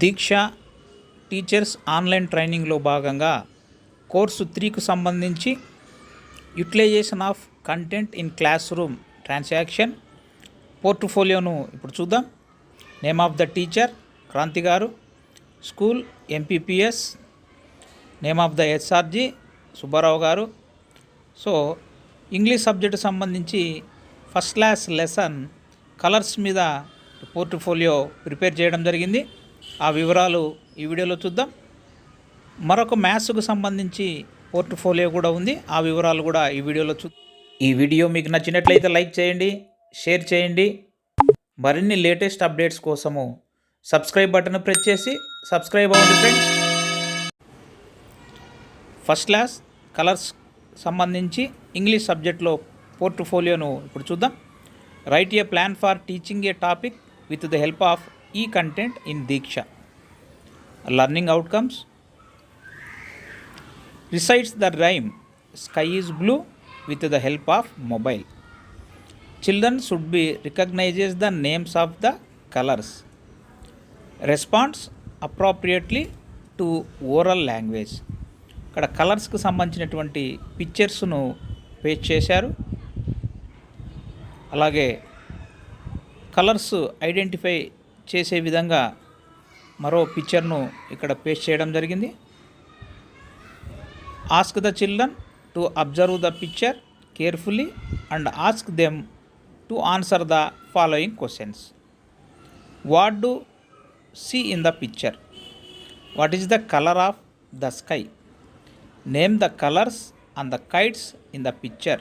దీక్ష teachers online ట్రైనింగ్లో భాగంగా course 3కు సంబంధించి utilisation of content in class room transaction పోర్ట్ఫోలియోను ఇప్పుడు చూద్దాం. Name of the teacher Kranti garu, school MPPS, name of the SRG Subbarao garu. So English subject సంబంధించి ఫస్ట్ క్లాస్ లెసన్ కలర్స్ మీద పోర్ట్ఫోలియో ప్రిపేర్ చేయడం జరిగింది. ఆ వివరాలు ఈ వీడియోలో చూద్దాం. మరొక మ్యాథ్స్కు సంబంధించి పోర్ట్ఫోలియో కూడా ఉంది, ఆ వివరాలు కూడా ఈ వీడియోలో చూద్దాం. ఈ వీడియో మీకు నచ్చినట్లయితే లైక్ చేయండి, షేర్ చేయండి. మరిన్ని లేటెస్ట్ అప్డేట్స్ కోసము సబ్స్క్రైబ్ బటన్ ప్రెస్ చేసి సబ్స్క్రైబ్ అవ్వండి ఫ్రెండ్స్. ఫస్ట్ క్లాస్ కలర్స్ సంబంధించి ఇంగ్లీష్ సబ్జెక్ట్లో పోర్ట్ఫోలియోను ఇప్పుడు చూద్దాం. Right a plan for teaching a topic with the help of e content in Diksha. Learning outcomes: recites the rhyme sky is blue with the help of mobile. Children should be recognizes the names of the colors. Responds appropriately to oral language. ఇక్కడ కలర్స్కి సంబంధించినటువంటి పిక్చర్స్ను paste చేశారు. అలాగే colours identify చేసే విధంగా మరో పిక్చర్ను ఇక్కడ paste చేయడం జరిగింది. Ask the children to observe the picture carefully and ask them to answer the following questions. What do see in the picture? What is the color of the sky? Name the colors and the kites in the picture.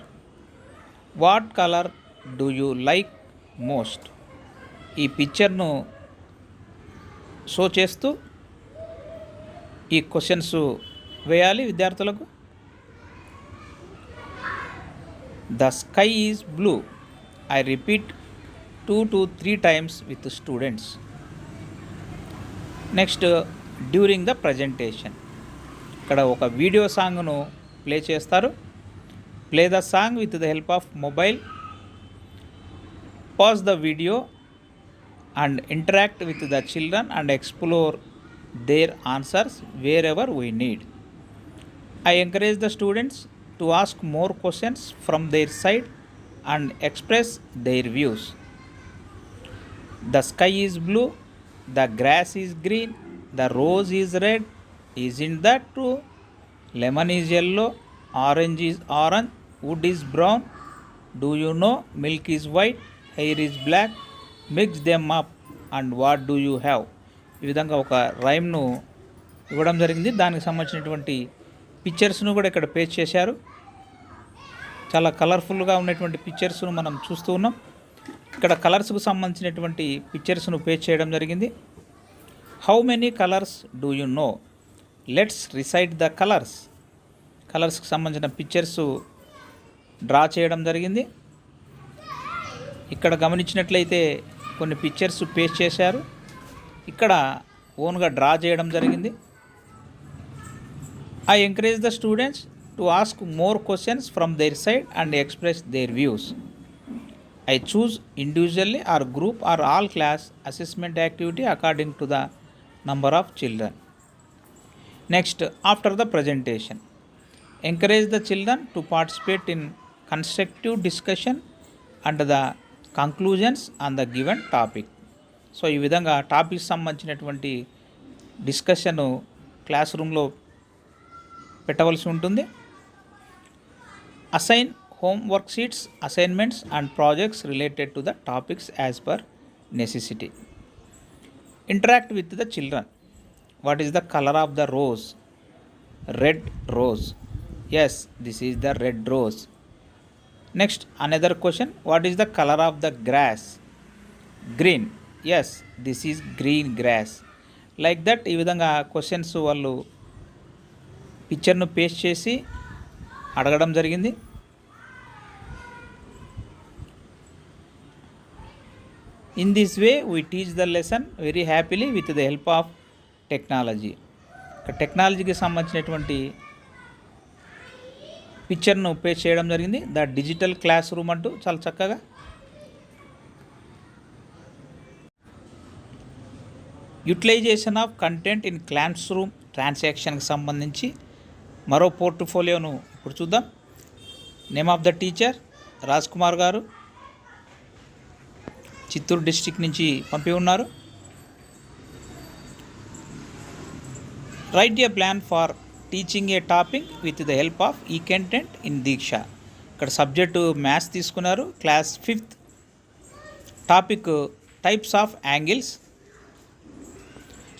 What color do you like most? ఈ పిక్చర్ను show చేస్తూ ఈ questions వేయాలి విద్యార్థులకు. The sky is blue. I repeat 2 to 3 times with students. Next during the presentation, ఇక్కడ ఒక video సాంగ్ను play చేస్తారు. Play the song with the help of mobile. Pause the video and interact with the children and explore their answers wherever we need. I encourage the students to ask more questions from their side and express their views. The sky is blue, the grass is green, the rose is red. Isn't that true? Lemon is yellow, orange is orange, wood is brown. Do you know milk is white, hair is black? Mix them up and what do you have. ఈ విధంగా ఒక రైమ్ను ఇవ్వడం జరిగింది. దానికి సంబంధించినటువంటి పిక్చర్స్ను కూడా ఇక్కడ paste చేశారు. చాలా కలర్ఫుల్గా ఉన్నటువంటి పిక్చర్స్ను మనం చూస్తూ ఉన్నాం. ఇక్కడ కలర్స్కు సంబంధించినటువంటి పిక్చర్స్ను పేస్ట్ చేయడం జరిగింది. How many colours do you know? Let's recite the colours. కలర్స్కి సంబంధించిన పిక్చర్స్ డ్రా చేయడం జరిగింది. ఇక్కడ గమనించినట్లయితే కొన్ని పిక్చర్స్ పేస్ట్ చేశారు, ఇక్కడ ఓన్గా డ్రా చేయడం జరిగింది. I encourage the students to ask more questions from their side and express their views. I choose individually or group or all class assessment activity according to the number of children. Next after the presentation, encourage the children to participate in constructive discussion and the conclusions on the given topic. So ఈ విధంగా topic సంబంధించినటువంటి discussion class రూమ్లో పెట్టవలసి ఉంటుంది. Assign homework sheets, assignments and projects related to the topics as per necessity. Interact with the children. What is the colour of the rose? Red rose. Yes, this is the red rose. Next, another question. What is the color of the grass? Green. Yes, this is green grass. Like that, ఈ విధంగా questions వాళ్ళు పిక్చర్ను paste చేసి అడగడం జరిగింది. In this way, we teach the lesson very happily with the help of technology. టెక్నాలజీకి సంబంధించినటువంటి పిక్చర్ను paste చేయడం జరిగింది. ద డిజిటల్ క్లాస్ రూమ్ అంటూ చాలా చక్కగా utilisation of content in class room ట్రాన్సాక్షన్కి సంబంధించి మరో పోర్ట్ఫోలియోను ఇప్పుడు చూద్దాం. Name of the teacher Raj Kumar garu, Chittoor district నుంచి పంపి ఉన్నారు. Right a plan for teaching a topic with the help of e content in Diksha. ఇక్కడ సబ్జెక్టు మ్యాథ్స్ తీసుకున్నారు, class 5th. Topic types of angles.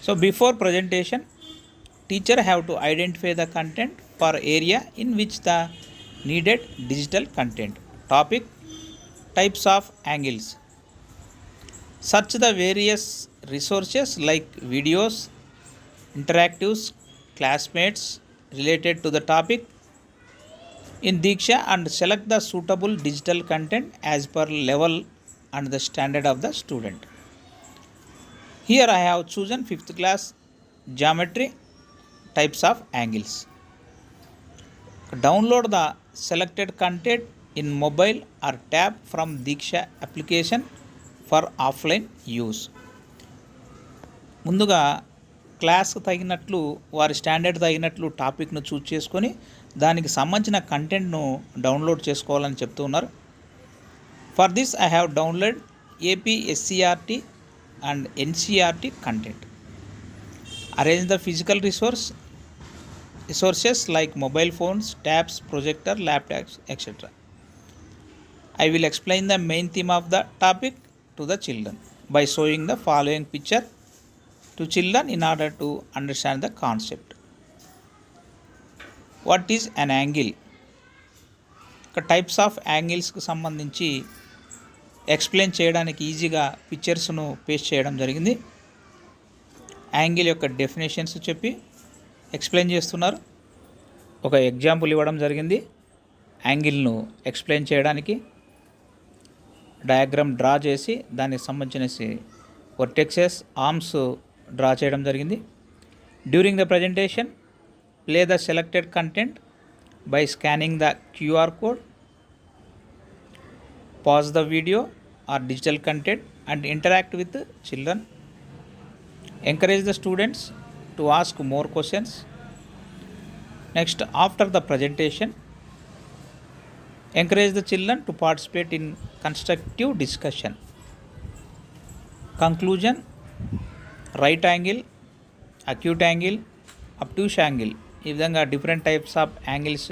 So before presentation teacher have to identify the content for area in which the needed digital content. Topic types of angles. Search the various resources like videos, interactives, classmates related to the topic in Diksha and select the suitable digital content as per level and the standard of the student. Here I have chosen 5th class geometry types of angles. Download the selected content in mobile or tab from Diksha application for offline use. ముందుగా క్లాస్కి తగినట్లు వారి standard తగినట్లు టాపిక్ను చూస్ చేసుకొని దానికి సంబంధించిన కంటెంట్ను download చేసుకోవాలని చెప్తూ ఉన్నారు. For this I have download APSCRT and NCRT content. Arrange the physical resources like mobile phones, tabs, projector, laptops, etc. I will explain the main theme of the topic to the children by showing the following picture to children in order to understand the concept. What is an angle? Types of యాంగిల్స్కి సంబంధించి explain చేయడానికి ఈజీగా పిక్చర్స్ను paste చేయడం జరిగింది. Angle యొక్క definitions చెప్పి explain చేస్తున్నారు. ఒక ఎగ్జాంపుల్ ఇవ్వడం జరిగింది యాంగిల్ను ఎక్స్ప్లెయిన్ చేయడానికి. డయాగ్రామ్ డ్రా చేసి దానికి సంబంధించిన వర్టెక్సెస్, ఆర్మ్స్ డ్రా చేయడం జరిగింది. During the presentation play the selected content by scanning the QR code. Pause the video or digital content and interact with the children. Encourage the students to ask more questions. Next, after the presentation, encourage the children to participate in constructive discussion. Conclusion: right angle, acute angle, obtuse angle. ఈ విధంగా different types of angles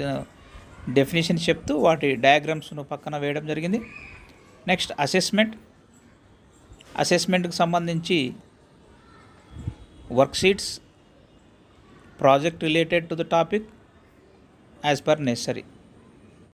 definition చెప్తూ వాటి డయాగ్రామ్స్ను పక్కన వేయడం జరిగింది. Next అసెస్మెంట్కి సంబంధించి worksheets, project related to the topic as per necessary.